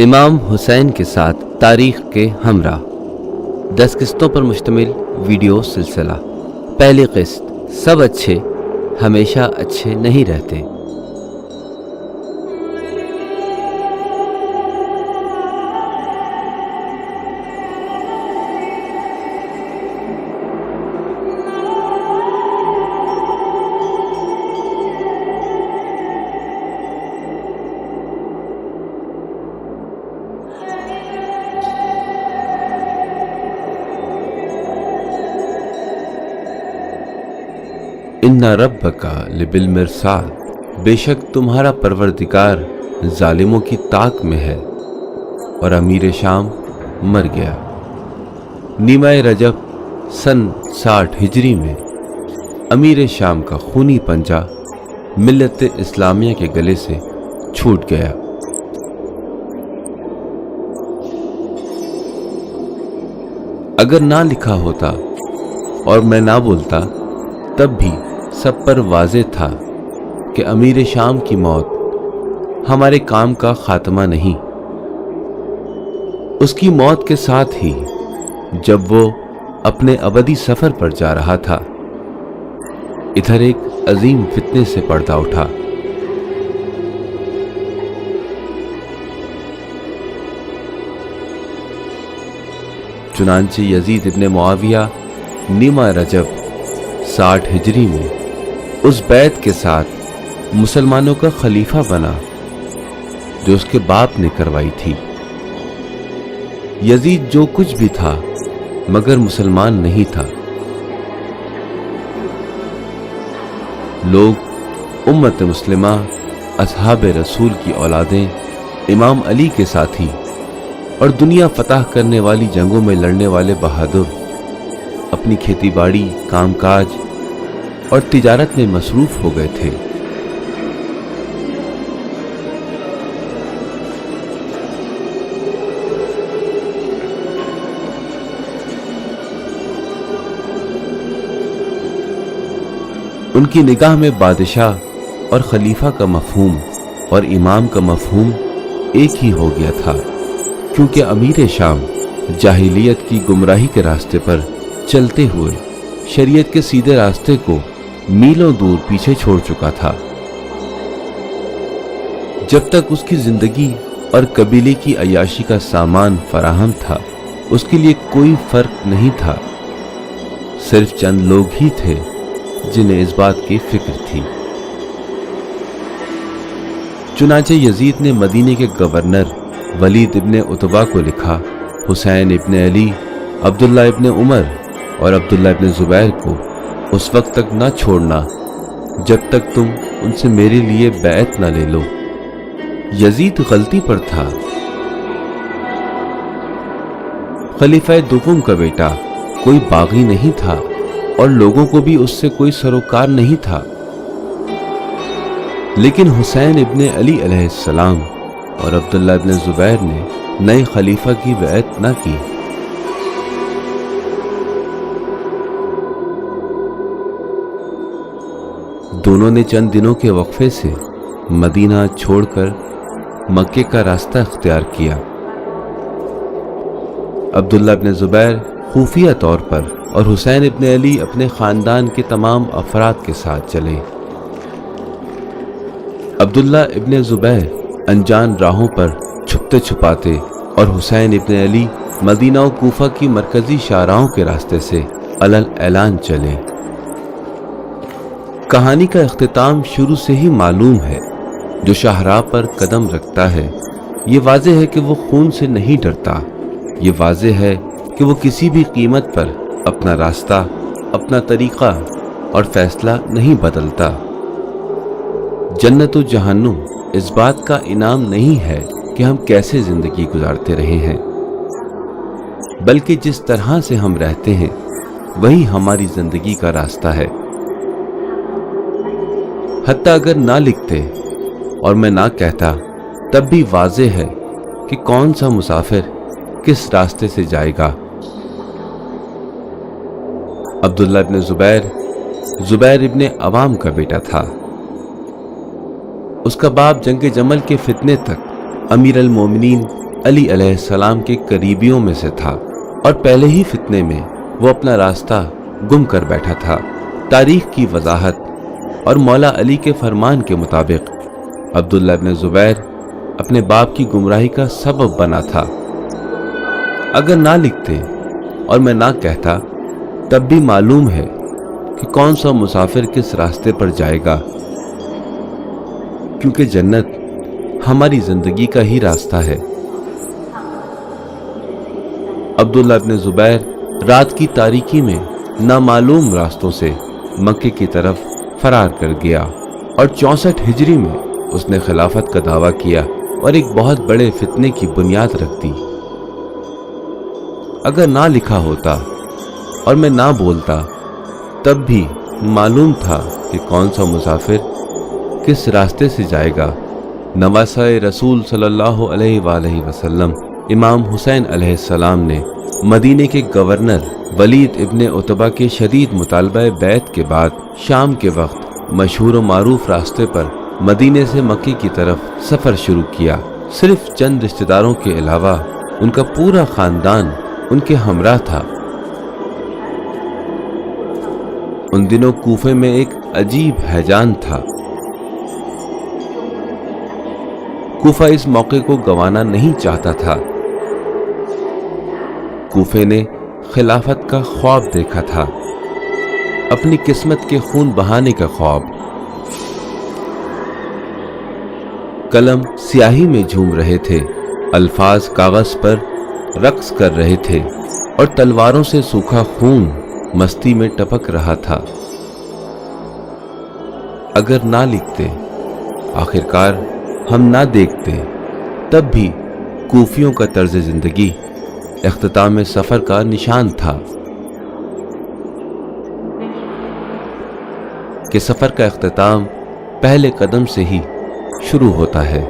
इमाम हुसैन के साथ तारीख के हमरा 10 किस्तों पर मुश्तमिल वीडियो सिलसिला। पहली किस्त, सब अच्छे हमेशा अच्छे नहीं रहते। इन्ना रब्बका लिबिल मिरसाद, बेशक तुम्हारा परवरदिगार जालिमों की ताक में है। और अमीर शाम मर गया। नीमाए रजब सन 60 हिजरी में अमीर शाम का खूनी पंजा मिल्लत इस्लामिया के गले से छूट गया। अगर ना लिखा होता और मैं ना बोलता तब भी सब पर वाज़ेह था कि अमीर शाम की मौत हमारे काम का खात्मा नहीं। उसकी मौत के साथ ही जब वो अपने अबदी सफर पर जा रहा था, इधर एक अजीम फितने से पर्दा उठा। चुनांचे यजीद इब्ने मुआविया नीमा रजब 60 हिजरी में उस बैत के साथ मुसलमानों का खलीफा बना जो उसके बाप ने करवाई थी। यजीद जो कुछ भी था मगर मुसलमान नहीं था। लोग उम्मत मुस्लिमा असहाब रसूल की औलादें इमाम अली के साथी और दुनिया फतह करने वाली जंगों में लड़ने वाले बहादुर अपनी खेती बाड़ी, कामकाज और तिजारत में मसरूफ हो गए थे। उनकी निगाह में बादशाह और खलीफा का मफहूम और इमाम का मफहूम एक ही हो गया था, क्योंकि अमीर शाम जाहिलियत की गुमराही के रास्ते पर चलते हुए शरीयत के सीधे रास्ते को मीलों दूर पीछे छोड़ चुका था। जब तक उसकी जिंदगी और कबीले की अय्याशी का सामान फराहम था, उसके लिए कोई फर्क नहीं था। सिर्फ चंद लोग ही थे जिन्हें इस बात की फिक्र थी। चुनांचे यजीद ने मदीने के गवर्नर वलीद इब्ने उतबा को लिखा, हुसैन इब्ने अली, अब्दुल्ला इब्ने उमर और अब्दुल्ला इब्ने जुबैर को उस वक्त तक ना छोड़ना जब तक तुम उनसे मेरे लिए बैत ना ले लो। यजीद गलती पर था। खलीफा दुफुम का बेटा कोई बागी नहीं था और लोगों को भी उससे कोई सरोकार नहीं था। लेकिन हुसैन इब्ने अली अलैहिस्सलाम और अब्दुल्ला इब्ने जुबैर ने नए खलीफा की बैत ना की। दोनों ने चंद दिनों के वक्फे से मदीना छोड़कर मक्के का रास्ता इख्तियार किया। अब्दुल्ला इब्ने जुबैर खुफिया तौर पर और हुसैन इब्ने अली अपने खानदान के तमाम अफराद के साथ चले। अब्दुल्ला इब्ने जुबैर अनजान राहों पर छुपते छुपाते और हुसैन इब्ने अली मदीना और कूफा की मरकजी शाहराहों के रास्ते से अलल ऐलान चले। कहानी का इख्तिताम शुरू से ही मालूम है। जो शाहराह पर कदम रखता है ये वाज़ेह है कि वो खून से नहीं डरता। ये वाज़ेह है कि वो किसी भी कीमत पर अपना रास्ता, अपना तरीक़ा और फैसला नहीं बदलता। जन्नत और जहन्नुम इस बात का इनाम नहीं है कि हम कैसे जिंदगी गुजारते रहे हैं, बल्कि जिस तरह से हम रहते हैं वही हमारी जिंदगी का रास्ता है। हत्ता अगर ना लिखते और मैं ना कहता तब भी वाज़ेह है कि कौन सा मुसाफिर किस रास्ते से जाएगा। अब्दुल्ला इब्ने जुबैर इब्ने अवाम का बेटा था। उसका बाप जंग जमल के फितने तक अमीर अल मोमिनीन علی علیہ السلام کے قریبیوں میں سے تھا اور پہلے ہی فتنے میں وہ اپنا راستہ گم کر بیٹھا تھا۔ تاریخ کی وضاحت اور مولا علی کے فرمان کے مطابق عبداللہ ابن زبیر اپنے باپ کی گمراہی کا سبب بنا تھا۔ اگر نہ لکھتے اور میں نہ کہتا تب بھی معلوم ہے کہ کون سا مسافر کس راستے پر جائے گا، کیونکہ جنت ہماری زندگی کا ہی راستہ ہے۔ عبداللہ ابن زبیر رات کی تاریکی میں نامعلوم راستوں سے مکے کی طرف فرار کر گیا اور 64 ہجری میں اس نے خلافت کا دعویٰ کیا اور ایک بہت بڑے فتنے کی بنیاد رکھ دی۔ اگر نہ لکھا ہوتا اور میں نہ بولتا تب بھی معلوم تھا کہ کون سا مسافر کس راستے سے جائے گا۔ نواسہ رسول صلی اللہ علیہ وآلہ وسلم امام حسین علیہ السلام نے مدینے کے گورنر ولید ابن عتبہ کے شدید مطالبہ بیعت کے بعد شام کے وقت مشہور و معروف راستے پر مدینے سے مکے کی طرف سفر شروع کیا۔ صرف چند رشتہ داروں کے علاوہ ان کا پورا خاندان ان کے ہمراہ تھا۔ ان دنوں کوفے میں ایک عجیب ہیجان تھا۔ کوفہ اس موقع کو گنوانا نہیں چاہتا تھا۔ کوفے نے خلافت کا خواب دیکھا تھا، اپنی قسمت کے خون بہانے کا خواب۔ قلم سیاہی میں جھوم رہے تھے، الفاظ کاغذ پر رقص کر رہے تھے اور تلواروں سے سوکھا خون مستی میں ٹپک رہا تھا۔ اگر نہ لکھتے، آخرکار ہم نہ دیکھتے، تب بھی کوفیوں کا طرز زندگی اختتام سفر کا نشان تھا کہ سفر کا اختتام پہلے قدم سے ہی شروع ہوتا ہے۔